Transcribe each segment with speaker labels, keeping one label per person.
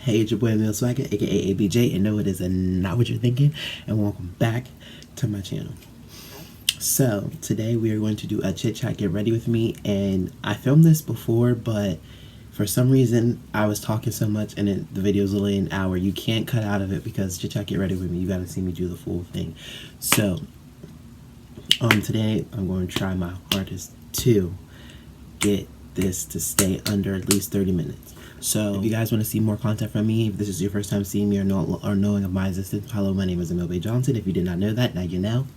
Speaker 1: Hey, it's your boy Ahmil Swagger, aka ABJ, and no, it is not what you're thinking, and welcome back to my channel. So, today we are going to do a chit chat, get ready with me, and I filmed this before, but for some reason, I was talking so much, and the video is only an hour. You can't cut out of it because chit chat, get ready with me, you gotta see me do the full thing. So, today I'm going to try my hardest to get this to stay under at least 30 minutes. So if you guys want to see more content from me, if this is your first time seeing me or knowing of my existence, hello, my name is Ahmil Bey-Johnson. If you did not know that, now you know.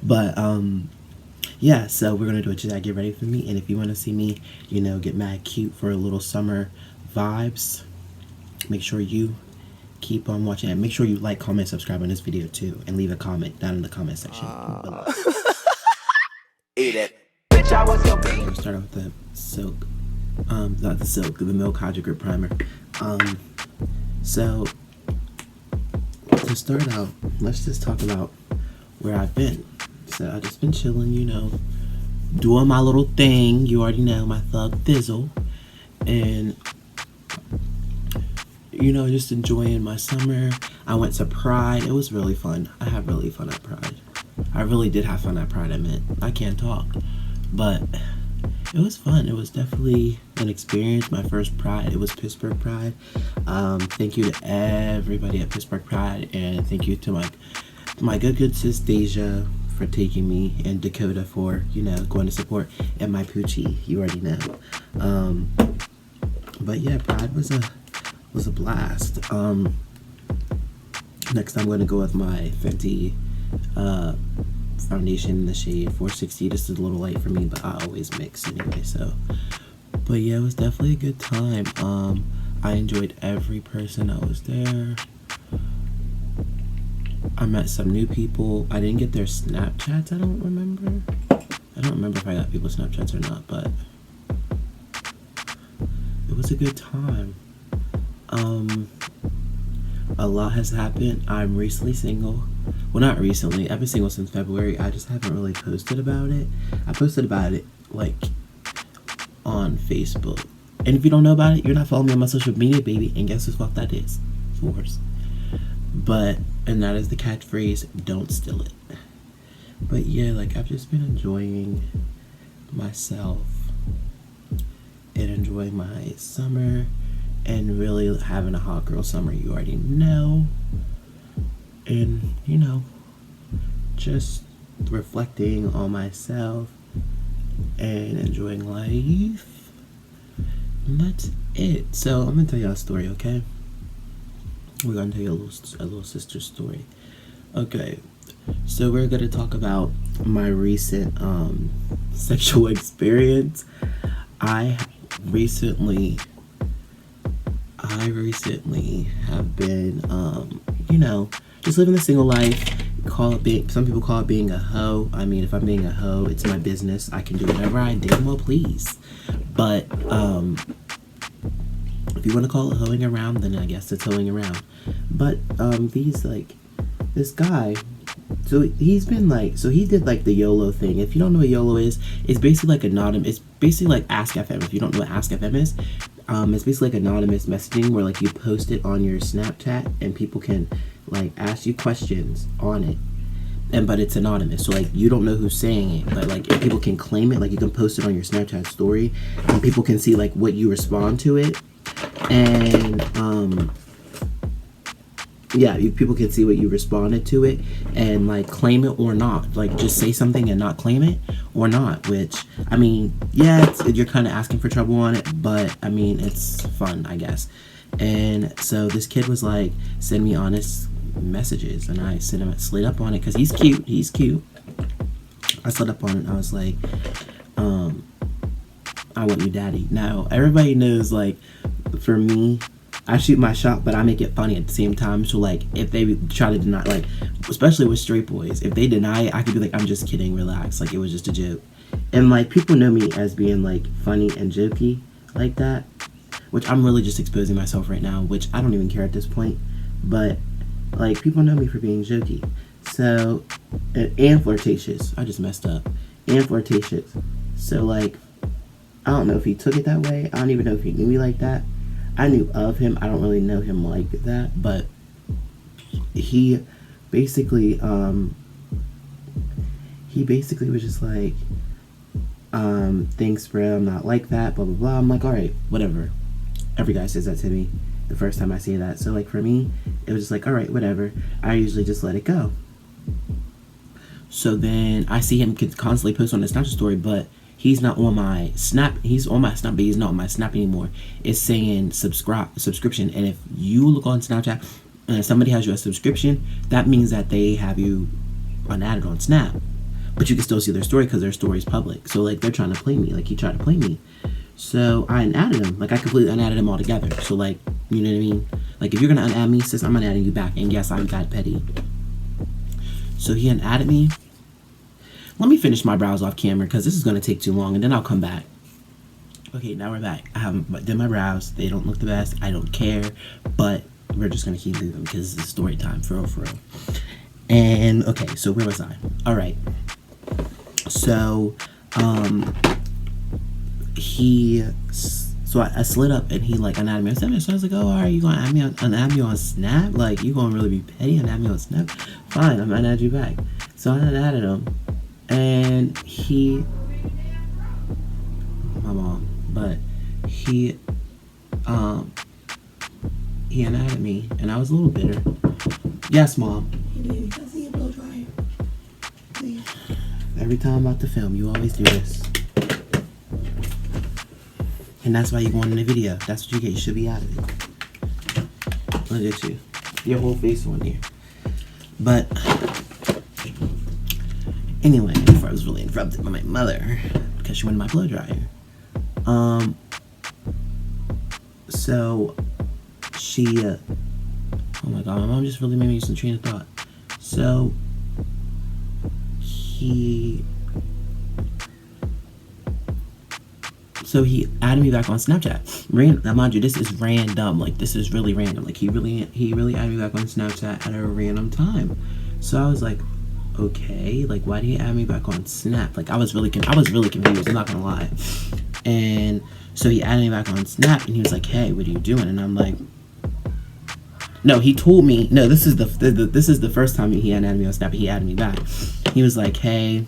Speaker 1: But yeah, so we're gonna do a chit-chat, get ready for me, and if you want to see me, you know, get mad cute for a little summer vibes, make sure you keep on watching, and make sure you like, comment, subscribe on this video too, and leave a comment down in the comment section below. Eat it. Bitch, I was your beat. We'll start off with the silk. Not the silk, the Milk Hydro Grip Primer. So to start out, let's just talk about where I've been. So I've just been chilling, you know, doing my little thing. You already know, my thug thizzle, and you know, just enjoying my summer. I went to Pride. It was really fun. I had really fun at Pride. I really did have fun at Pride. I can't talk, but it was fun. It was definitely an experience. My first Pride. It was Pittsburgh Pride. Thank you to everybody at Pittsburgh Pride, and thank you to my good sis Deja for taking me, and Dakota for, you know, going to support, and my Poochie. You already know. But yeah, Pride was a blast. Next, I'm going to go with my Fenty foundation in the shade 460. This is a little light for me, but I always mix anyway. So, but yeah, it was definitely a good time. I enjoyed every person that was there. I met some new people. I didn't get their Snapchats. I don't remember if I got people's Snapchats or not, but it was a good time. A lot has happened. I'm recently single. Well, not recently. I've been single since February. I just haven't really posted about it. I posted about it, like, on Facebook. And if you don't know about it, you're not following me on my social media, baby. And guess whose fault that is? Yours. But, and that is the catchphrase, don't steal it. But yeah, like, I've just been enjoying myself and enjoying my summer and really having a hot girl summer, you already know. And, you know, just reflecting on myself and enjoying life. And that's it. So I'm gonna tell you a story, okay? We're gonna tell you a little sister story. Okay, so we're gonna talk about my recent sexual experience. I recently have been you know, just living a single life. Some people call it being a hoe. I mean, if I'm being a hoe, it's my business. I can do whatever I damn well please. But if you want to call it hoeing around, then I guess it's hoeing around. But this guy, so he did like the YOLO thing. If you don't know what YOLO is, it's basically like anonymous. It's basically like Ask FM. If you don't know what Ask FM is, it's basically like anonymous messaging where like you post it on your Snapchat and people can like ask you questions on it. But it's anonymous, so like you don't know who's saying it, but like if people can claim it, like you can post it on your Snapchat story and people can see like what you respond to it. And yeah, people can see what you responded to it and like claim it or not, like just say something and not claim it or not, which I mean, yeah, you're kind of asking for trouble on it, but I mean, it's fun, I guess. And so this kid was like, send me honest messages, and I slid up on it because he's cute. I slid up on it and I was like, I want you daddy. Now everybody knows, like, for me, I shoot my shot, but I make it funny at the same time. So like, if they try to deny, like, especially with straight boys, if they deny it, I could be like, I'm just kidding, relax, like it was just a joke. And like, people know me as being like funny and jokey like that, which I'm really just exposing myself right now, which I don't even care at this point. But like, people know me for being jokey, so and flirtatious. I just messed up. And flirtatious. So like, I don't know if he took it that way. I don't even know if he knew me like that. I knew of him. I don't really know him like that, but he basically was just like, thanks bro, I'm not like that, blah blah blah. I'm like, alright, whatever. Every guy says that to me the first time I say that. So like for me, it was just like, alright, whatever. I usually just let it go. So then I see him constantly post on the Snapchat story, but he's not on my Snap. He's on my Snap, but he's not on my Snap anymore. It's saying subscription. And if you look on Snapchat and somebody has you a subscription, that means that they have you unadded on Snap. But you can still see their story because their story is public. So like they're trying to play me. Like he tried to play me. So I unadded him. Like I completely unadded him altogether. So like, you know what I mean? Like if you're gonna unadd me, sis, I'm unadding you back. And yes, I'm that petty. So he unadded me. Let me finish my brows off camera because this is going to take too long and then I'll come back. Okay, now we're back. I haven't done my brows. They don't look the best. I don't care. But we're just going to keep moving because it's story time for real. And, okay, so where was I? Alright. So, I slid up and he like unadded me. So I was like, oh, are you going to unadd me on Snap? Like, you going to really be petty and unadd me on Snap? Fine, I'm going to add you back. So I unadded him. And my mom, but he unadded me, and I was a little bitter. Yes, Mom.
Speaker 2: Hey, can I see your blow dryer? Please.
Speaker 1: Every time I'm about to film, you always do this. And that's why you go on in the video. That's what you get. You should be out of it. Look at you. Your whole face on here. But anyway, before I was really interrupted by my mother because she wanted my blow dryer. So she, oh my god, my mom just really made me some train of thought. So he added me back on Snapchat. Now mind you, this is random. Like this is really random. Like he really added me back on Snapchat at a random time. So I was like, okay, like why did he add me back on Snap? Like I was really confused, I'm not gonna lie. And so he added me back on Snap and he was like, hey, what are you doing? And I'm like, no, he told me, no, this is the first time he added me on Snap. He added me back. He was like, hey,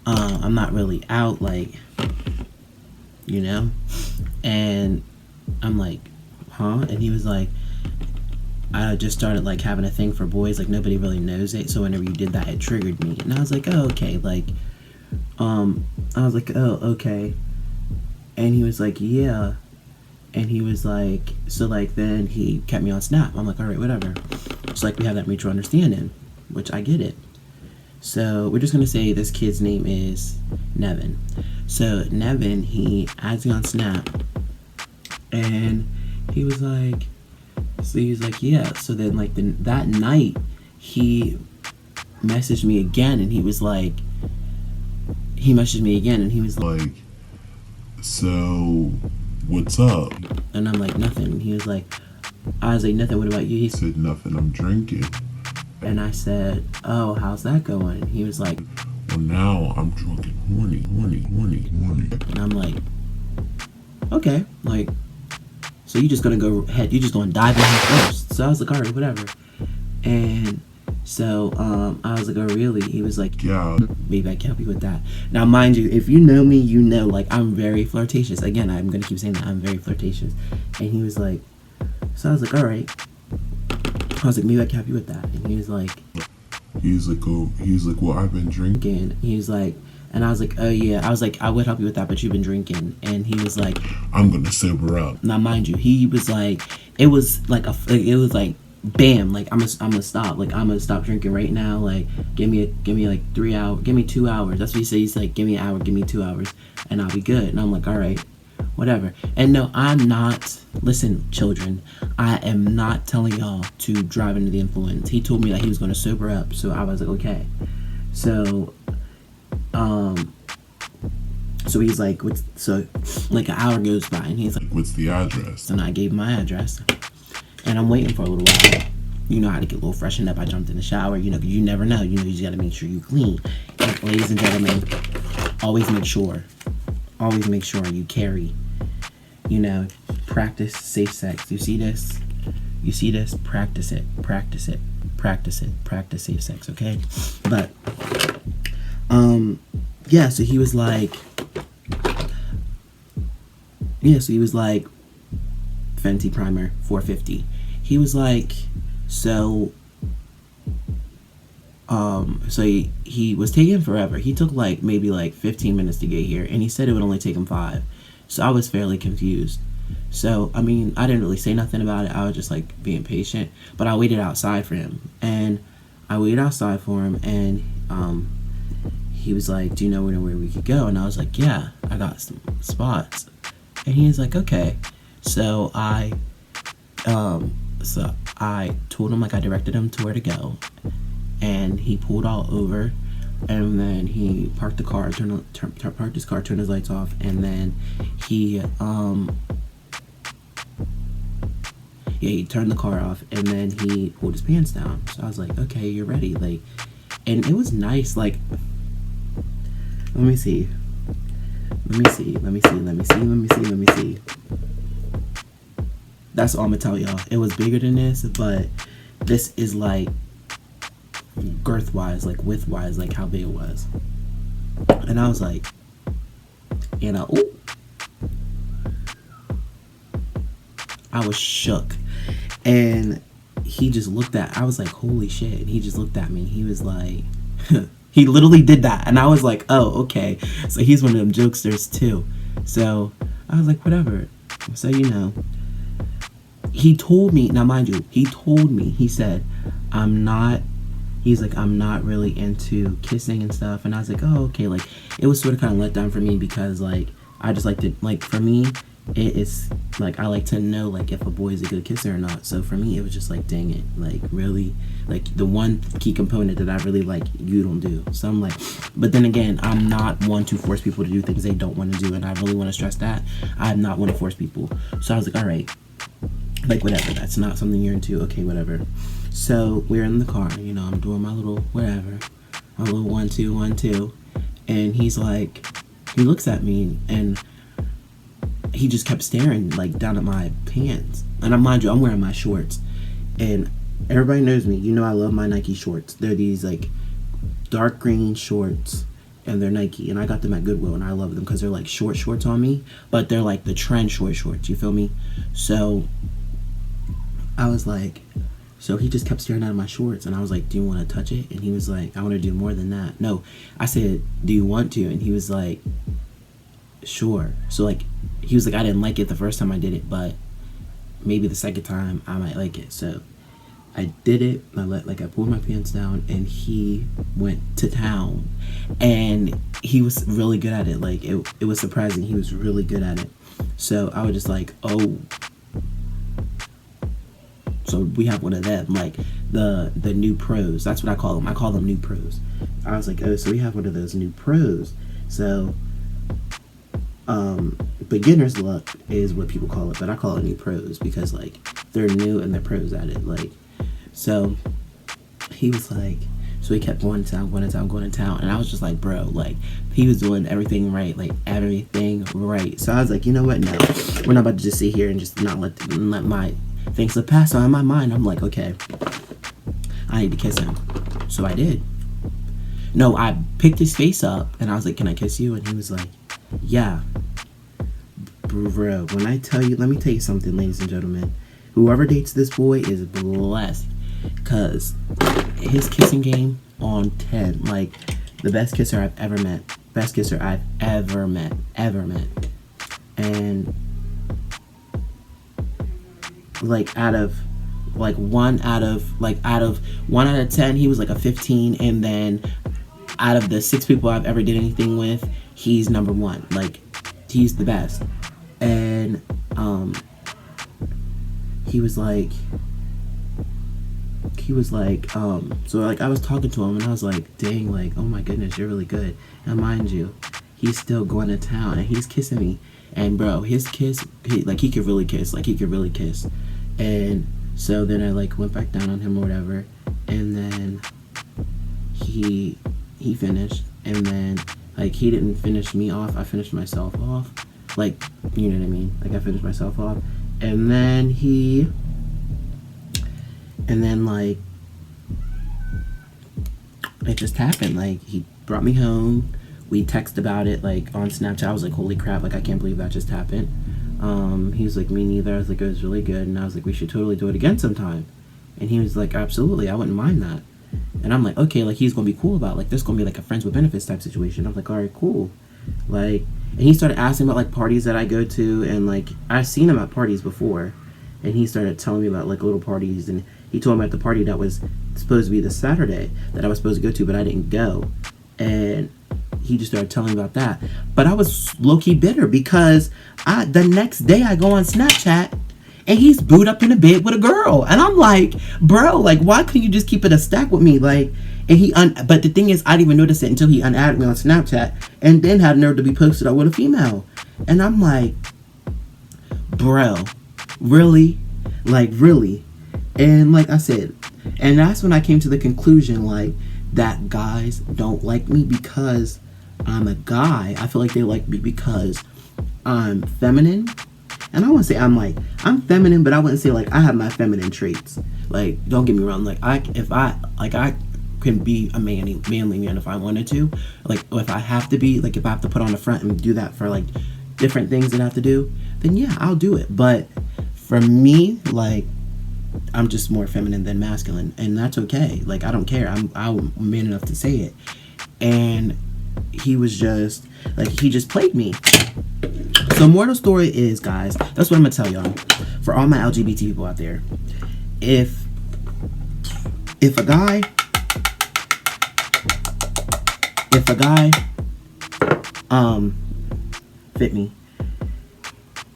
Speaker 1: I'm not really out, like, you know? And I'm like, huh? And he was like, I just started like having a thing for boys, like nobody really knows it, so whenever you did that it triggered me. And I was like, oh, okay, like I was like, oh, okay. And he was like, yeah. And he was like, so like then he kept me on Snap. I'm like, alright, whatever. It's like we have that mutual understanding, which I get it. So we're just gonna say this kid's name is Nevin. So Nevin, he adds me on Snap and he was like, so he was like, yeah. So then like that night he messaged me again and he was like,
Speaker 3: so what's up?
Speaker 1: And I'm like, nothing. And he was like, I was like, nothing, what about you? He
Speaker 3: said, nothing, I'm drinking.
Speaker 1: And I said, oh, how's that going? And he was like,
Speaker 3: well, now I'm drunk and horny.
Speaker 1: And I'm like, okay, like, so you just gonna go ahead, you just gonna dive in here first. So I was like, alright, whatever. And so I was like, oh really? He was like,
Speaker 3: yeah,
Speaker 1: maybe I can help you with that. Now mind you, if you know me, you know like I'm very flirtatious. Again, I'm gonna keep saying that I'm very flirtatious. And he was like, so I was like, alright. I was like, maybe I can help you with that. And he was like, well, I've been drinking. He was like, and I was like, oh yeah. I was like, I would help you with that, but you've been drinking. And he was like,
Speaker 3: I'm gonna sober up.
Speaker 1: Now mind you, he was like, it was like bam, like I'm gonna stop. Like I'm gonna stop drinking right now. Like give me like 3 hours, give me 2 hours. That's what he said. He's like, give me an hour, give me 2 hours, and I'll be good. And I'm like, all right, whatever. And no, I'm not. Listen, children, I am not telling y'all to drive into the influence. He told me that he was gonna sober up, so I was like, okay. So, so he's like, so like an hour goes by, and he's like,
Speaker 3: what's the address?
Speaker 1: And I gave him my address. And I'm waiting for a little while. You know how to get a little freshened up. I jumped in the shower, you know, because you never know. You know, you just got to make sure you clean. And ladies and gentlemen, always make sure you carry, you know, practice safe sex. You see this? You see this? Practice it. Practice it. Practice it. Practice safe sex, okay? But, yeah, so he was like, Fenty primer, $4.50. He was like, so he was taking forever. He took like maybe like 15 minutes to get here, and he said it would only take him 5. So I was fairly confused. So, I mean, I didn't really say nothing about it. I was just like being patient, but I waited outside for him, and he was like, do you know where we could go? And I was like, yeah, I got some spots. And he was like, okay. So I told him, like, I directed him to where to go, and he pulled all over, and then he parked the car, parked his car, turned his lights off, and then he turned the car off, and then he pulled his pants down. So I was like, okay, you're ready. Like, and it was nice. Like, let me see. That's all I'm gonna tell y'all. It was bigger than this, but this is like girth wise, like width wise, like how big it was. And I was like, I was shook. And he just looked I was like, holy shit. And he just looked at me. He was like, he literally did that. And I was like, oh, okay. So he's one of them jokesters too. So I was like, whatever. So, he told me, now mind you, he said, I'm not really into kissing and stuff. And I was like, oh, okay. Like, it was sort of kind of let down for me because, like, I just like to, like, for me, it is, like, I like to know, like, if a boy is a good kisser or not. So for me, it was just like, dang it. Like, really, like, the one key component that I really like, you don't do. So I'm like, but then again, I'm not one to force people to do things they don't want to do. And I really want to stress that. I'm not one to force people. So I was like, all right. Like, whatever, that's not something you're into, okay, whatever. So we're in the car, I'm doing my little whatever, my little 1 2 1 2, and he's like, he looks at me and he just kept staring like down at my pants. And mind you, I'm wearing my shorts, and everybody knows me, I love my Nike shorts. They're these like dark green shorts, and they're Nike, and I got them at Goodwill, and I love them because they're like shorts on me, but they're like the trend shorts, you feel me? So I was like, so he just kept staring at my shorts, and I was like, do you want to touch it? And he was like, I want to do more than that. No, I said, do you want to? And he was like, sure. So like, he was like, I didn't like it the first time I did it, but maybe the second time I might like it. So I did it. I pulled my pants down, and he went to town, and he was really good at it. Like, it was surprising. He was really good at it. So I was just like, oh. So we have one of them, like the new pros. That's what I call them. I call them new pros. I was like, oh, so we have one of those new pros. So beginner's luck is what people call it, but I call it new pros because, like, they're new and they're pros at it. Like, so he was like, so he kept going to town, and I was just like, bro, like, he was doing everything right, like everything right. So I was like, you know what? No, we're not about to just sit here and just not let my things slip past. So in my mind, I'm like, okay, I need to kiss him. So I did. No, I picked his face up, and I was like, can I kiss you? And he was like, yeah. Bro, when I tell you, let me tell you something, ladies and gentlemen. Whoever dates this boy is blessed, because his kissing game on 10. Like, the best kisser I've ever met. Best kisser I've ever met. And like, out of 1 out of 10, he was like a 15. And then out of the 6 people I've ever did anything with, he's number 1. Like, he's the best. And he was like, so like, I was talking to him, and I was like, dang, like, oh my goodness, you're really good. And mind you, he's still going to town, and he's kissing me. And bro, his kiss, he could really kiss. And so then I like went back down on him or whatever, and then he finished, and then like, he didn't finish me off, I finished myself off. Like, you know what I mean? Like, I finished myself off, And then like, it just happened. Like, he brought me home. We texted about it, like, on Snapchat. I was like, holy crap, like, I can't believe that just happened. He was like, me neither. I was like, it was really good. And I was like, we should totally do it again sometime. And he was like, absolutely, I wouldn't mind that. And I'm like, okay, like, he's gonna be cool about it. Like, this gonna be like a friends with benefits type situation. I'm like, all right, cool. Like, and he started asking about like parties that I go to, and like, I've seen him at parties before, and he started telling me about like little parties, and he told me at the party that was supposed to be this Saturday that I was supposed to go to, but I didn't go. And he just started telling me about that. But I was low-key bitter because the next day I go on Snapchat and he's booed up in a bed with a girl. And I'm like, bro, like, why couldn't you just keep it a stack with me? Like, and but the thing is, I didn't even notice it until he unadded me on Snapchat and then had nerve to be posted up with a female. And I'm like, bro, really? Like, really? And like I said, and that's when I came to the conclusion, like, that guys don't like me because I'm a guy. I feel like they like me because I'm feminine. And I wouldn't say I'm feminine, but I wouldn't say like I have my feminine traits. Like, don't get me wrong. Like, I can be a manly man if I wanted to. Like, if I have to be, like, if I have to put on the front and do that for like different things that I have to do, then yeah, I'll do it. But for me, like, I'm just more feminine than masculine, and that's okay. Like, I don't care. I'm man enough to say it. And he was just like, he just played me. So moral story is, guys, that's what I'm gonna tell y'all. For all my LGBT people out there, if a guy fit me.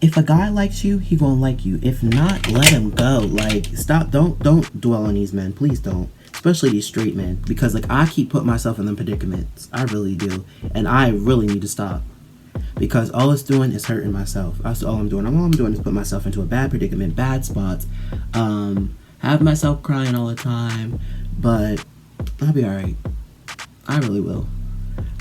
Speaker 1: If a guy likes you, he gonna like you. If not, let him go. Like, stop. Don't dwell on these men. Please don't. Especially these straight men. Because, like, I keep putting myself in them predicaments. I really do. And I really need to stop. Because all it's doing is hurting myself. That's all I'm doing. All I'm doing is put myself into a bad predicament, bad spots. Have myself crying all the time. But I'll be alright. I really will.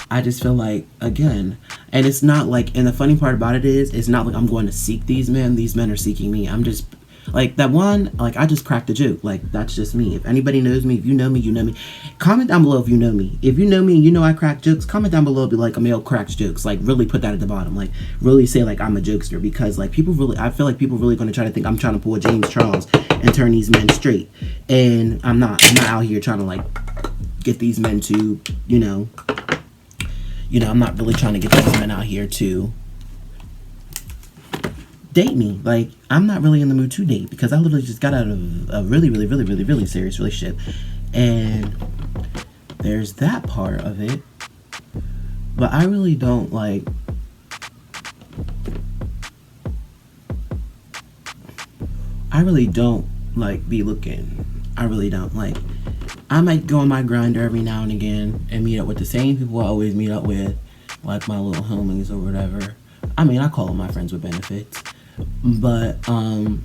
Speaker 1: I just feel like, again, and it's not like, and the funny part about it is, it's not like I'm going to seek these men are seeking me. I'm just, like, that one, like, I just cracked a joke. Like, that's just me. If anybody knows me, if you know me, you know me. Comment down below if you know me. If you know me and you know I crack jokes, comment down below, be like, Ahmil cracks jokes. Like, really put that at the bottom. Like, really say, like, I'm a jokester. Because, like, I feel like people really going to try to think I'm trying to pull a James Charles and turn these men straight. And I'm not out here trying to, like, get these men to, I'm not really trying to get these men out here to date me. Like, I'm not really in the mood to date because I literally just got out of a really, really, really, really, really serious relationship. And there's that part of it. But I really don't, like, be looking. I really don't. Like, I might go on my grinder every now and again and meet up with the same people I always meet up with, like my little homies or whatever. I mean, I call them my friends with benefits. But, I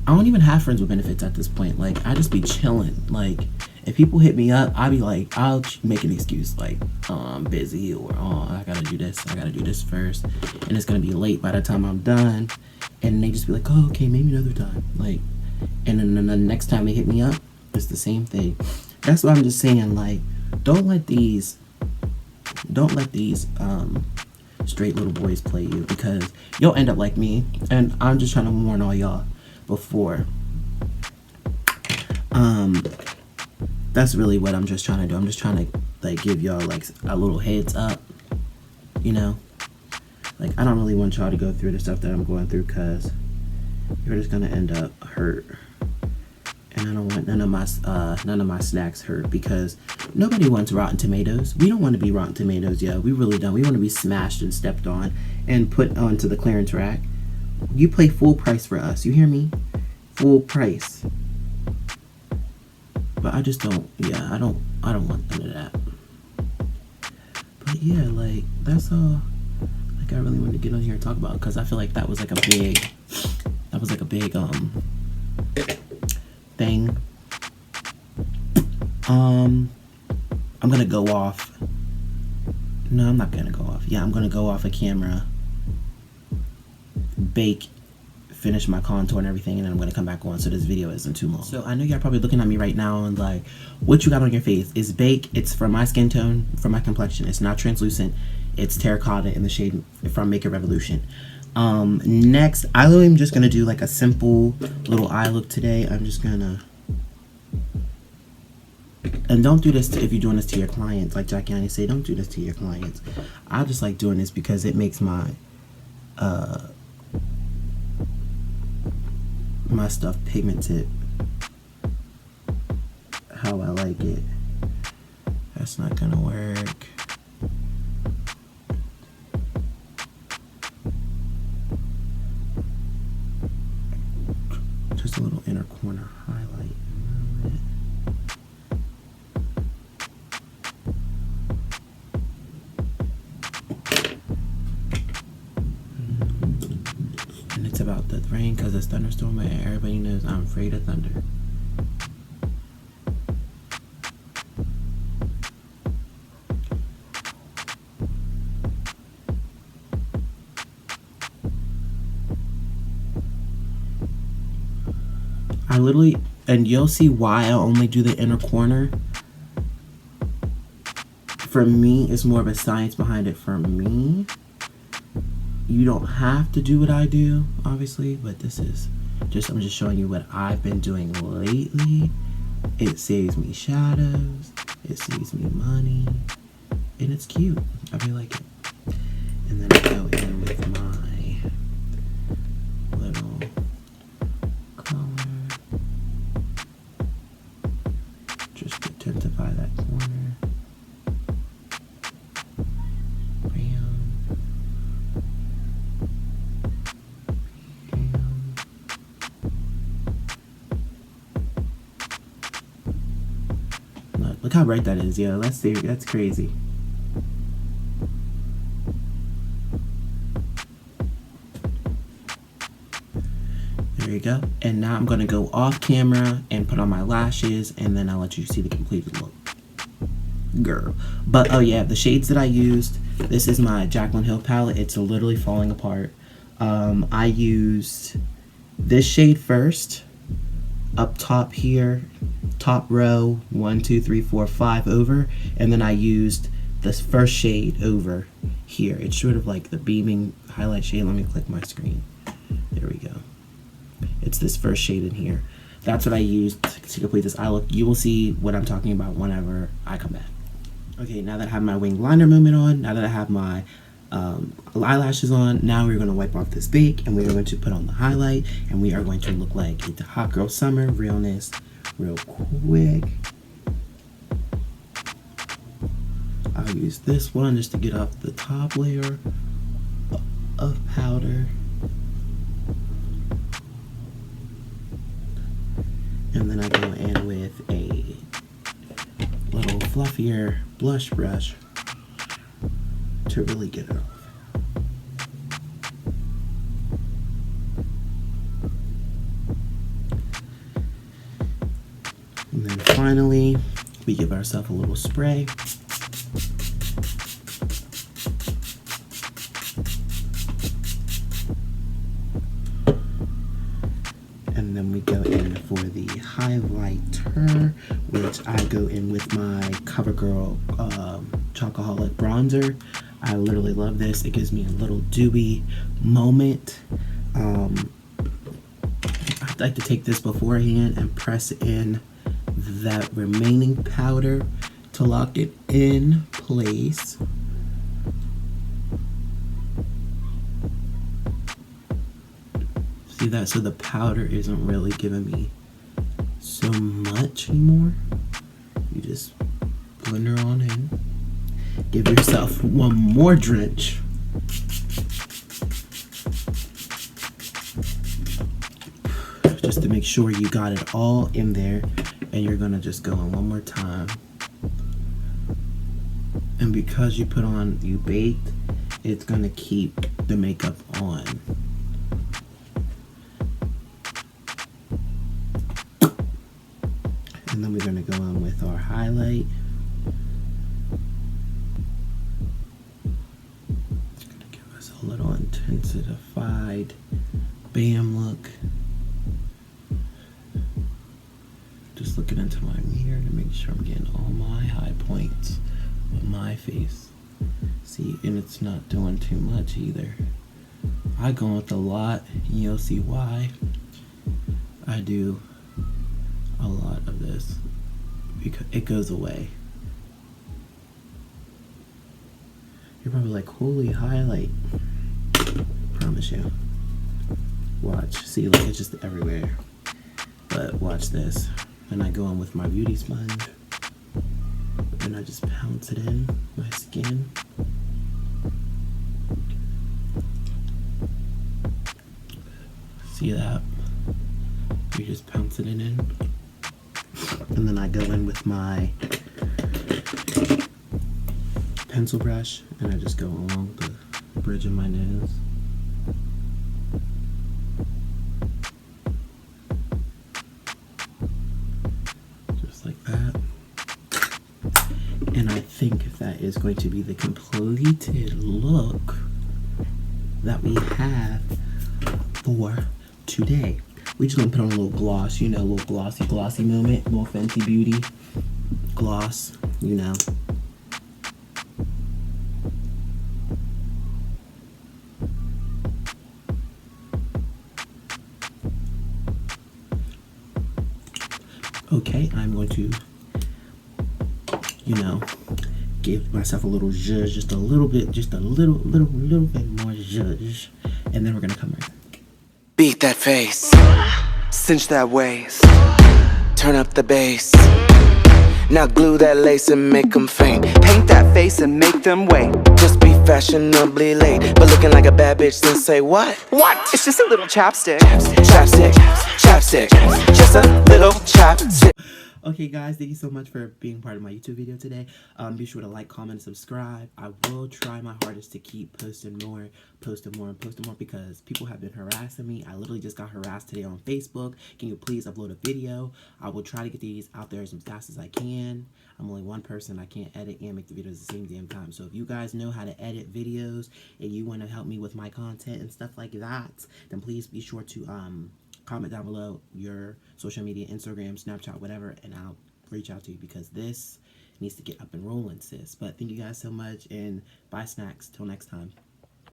Speaker 1: don't even have friends with benefits at this point. Like, I just be chilling. Like, if people hit me up, I'll be like, I'll make an excuse. Like, I'm busy, or, I gotta do this first. And it's gonna be late by the time I'm done. And they just be like, oh, okay, maybe another time. Like, and then the next time they hit me up, it's the same thing. That's what I'm just saying. Like, don't let these straight little boys play you, because you'll end up like me. And I'm just trying to warn all y'all before. That's really what I'm just trying to do. I'm just trying to, like, give y'all, like, a little heads up, Like, I don't really want y'all to go through the stuff that I'm going through, because you're just gonna end up hurt. And I don't want none of my snacks hurt, because nobody wants rotten tomatoes. We don't want to be rotten tomatoes, yo. We really don't. We want to be smashed and stepped on and put onto the clearance rack. You pay full price for us. You hear me? Full price. But I just don't. Yeah, I don't want none of that. But yeah, like, that's all. Like, I really wanted to get on here and talk about, because I feel like that was like a big thing. I'm gonna go off. No, I'm not gonna go off. Yeah, I'm gonna go off a camera bake, finish my contour and everything, and then I'm going to come back on so this video isn't too long. So I know y'all probably looking at me right now and like, what you got on your face? It's bake. It's for my skin tone, for my complexion. It's not translucent. It's terracotta in the shade from Make It Revolution. Next, I'm just going to do like a simple little eye look today. I'm just going to... And don't do this if you're doing this to your clients. Like Jackie Annie say, don't do this to your clients. I just like doing this because it makes my my stuff pigmented how I like it. That's not gonna work. Just a little inner corner highlight. And it's about the rain because it's thunderstorm, and everybody knows I'm afraid of thunder. I literally, and you'll see why I only do the inner corner. For me, it's more of a science behind it. For me, you don't have to do what I do, obviously, but this is just, I'm just showing you what I've been doing lately. It saves me shadows, it saves me money, and it's cute. I really like it. And then I go in with my little color just to intensify that corner. Look how bright that is, yo. Let's see. That's crazy. There you go. And now I'm going to go off camera and put on my lashes, and then I'll let you see the completed look. Girl. But, oh yeah, the shades that I used, this is my Jaclyn Hill palette. It's literally falling apart. I used this shade first, up top here, top row, 1, 2, 3, 4, 5 over, and then I used this first shade over here. It's sort of like the beaming highlight shade. Let me click my screen. There we go. It's this first shade in here. That's what I used to complete this eye look. You will see what I'm talking about whenever I come back. Okay, now that I have my wing liner moment on, now that I have my eyelashes on, now we're going to wipe off this bake, and we're going to put on the highlight, and we are going to look like it's a hot girl summer realness real quick. I'll use this one just to get off the top layer of powder. And then I go in with a little fluffier blush brush to really get it off. And then finally, we give ourselves a little spray. And then we go in for the highlighter, which I go in with my CoverGirl Chocoholic bronzer. I literally love this. It gives me a little dewy moment. I like to take this beforehand and press in that remaining powder to lock it in place. See that? So the powder isn't really giving me so much anymore. You just blend her on in. Give yourself one more drench. Just to make sure you got it all in there. And you're gonna just go in one more time. And because you baked, it's gonna keep the makeup on. And then we're gonna go on with our highlight. It's gonna give us a little intense. intensified BAM look. Just looking into my mirror to make sure I'm getting all my high points of my face. See, and it's not doing too much either. I go with a lot, and you'll see why I do a lot of this, because it goes away. You're probably like, holy highlight. Promise you. Watch. See, like, it's just everywhere. But watch this. And I go in with my beauty sponge. And I just pounce it in my skin. See that? You just pounce it in. And then I go in with my pencil brush and I just go along the bridge of my nose. Just like that. And I think that is going to be the completed look that we have for today. We just gonna put on a little gloss, you know, a little glossy moment, a little Fenty Beauty gloss, you know. Okay, I'm going to, you know, give myself a little zhuzh, just a little bit, just a little bit more zhuzh, and then we're gonna come right back.
Speaker 4: Beat that face, cinch that waist, turn up the bass. Now glue that lace and make them faint. Paint that face and make them wait. Just be fashionably late, but looking like a bad bitch, then say what? What? It's just a little chapstick. Chapstick, chapstick, just a little chapstick.
Speaker 1: Okay guys, thank you so much for being part of my YouTube video today. Be sure to like, comment, and subscribe. I will try my hardest to keep posting more because people have been harassing me. I literally just got harassed today on Facebook. Can you please upload a video? I will try to get these out there as fast as I can. I'm only one person. I can't edit and make the videos at the same damn time. So if you guys know how to edit videos and you want to help me with my content and stuff like that, then please be sure to comment down below your social media, Instagram, Snapchat, whatever, and I'll reach out to you because this needs to get up and rolling, sis. But thank you guys so much, and bye snacks. Till next time.